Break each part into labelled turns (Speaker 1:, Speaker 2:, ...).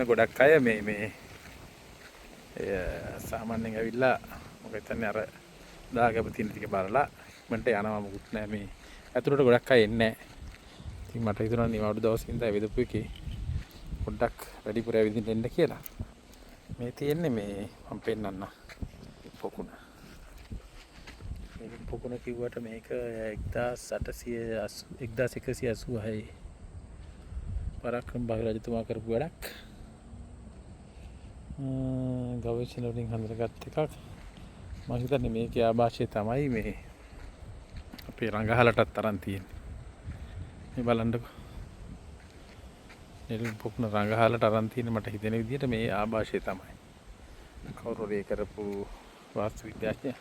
Speaker 1: ගොඩක් අය මේ සාමාන්‍යයෙන් ඇවිල්ලා මොකද හිතන්නේ අර දාගැබ තියෙන ටික බලලා මන්ට යනවා මොකුත් නෑ මේ ඇතුළට ගොඩක් අය එන්නේ නෑ. ඉතින් මට හිතුණා නිවාඩු දවසේ ඉඳලා වෙදපු එකේ පොඩ්ඩක් වැඩිපුර ඇවිදින්න එන්න කියලා. මේ තියෙන්නේ මේ මම පෙන්නන්න පොකුණ. මේක පොකුණ කිව්වට මේක 1186 පරාක්‍රම බාහු රජතුමා කරපු වැඩක්. ගවේෂණ වලින් හඳුනාගත් එකක්. මම හිතන්නේ මේකේ ආభాෂය තමයි මේ අපේ රංගහලටත් තරම් තියෙන්නේ. මේ බලන්නකෝ. නෙළුම් පොකුණ රංගහලට අරන් තියෙන මට හිතෙන විදිහට මේ ආభాෂය තමයි. කවුරු හරි කරපු වාස්තු විද්‍යාඥයා.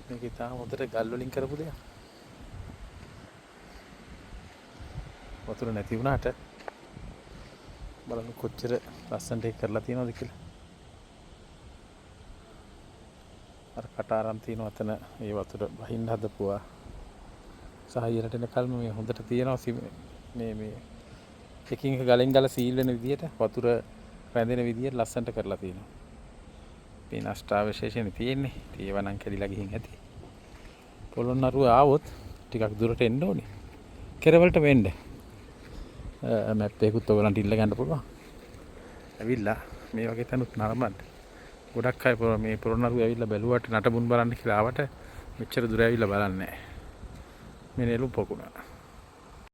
Speaker 1: මේක තාම හොඳට ගල් වලින් කරපු දෙයක්. වතුර නැති වුණාට බලන්න කොච්චර ලස්සනට ඒක කරලා තියෙනවද කියලා. අර කටාරම් තියෙනවා අතන ඒ වතුර බහින්න හදපුවා. සහයයට එන කල්ම මේ හොඳට තියෙනවා මේ එකින් එක ගලෙන් ගල සීල් වෙන විදිහට වතුර රැඳෙන විදිහට ලස්සනට කරලා තියෙනවා. මේ නෂ්ටාවශේෂනේ තියෙන්නේ. ඒව නම් කැඩිලා ගිහින් ඇති. පොළොන්නරුව ආවොත් ටිකක් දුරට එන්න ඕනේ. කෙරවලට වෙන්න. මැප් එකකුත් ඔයගලන්ට ඉල්ල ගන්න පුළුවන්. ඇවිල්ලා මේ වගේ තැනුත් නරඹන්න. ගොඩක් අය මේ පොළොන්නරුව ඇවිල්ලා බැලුවට නටබුන් බලන්න කියලා ආවට මෙච්චර දුර ඇවිල්ලා බලන්නේ නැහැ. මේ නෙළුම් පොකුණ.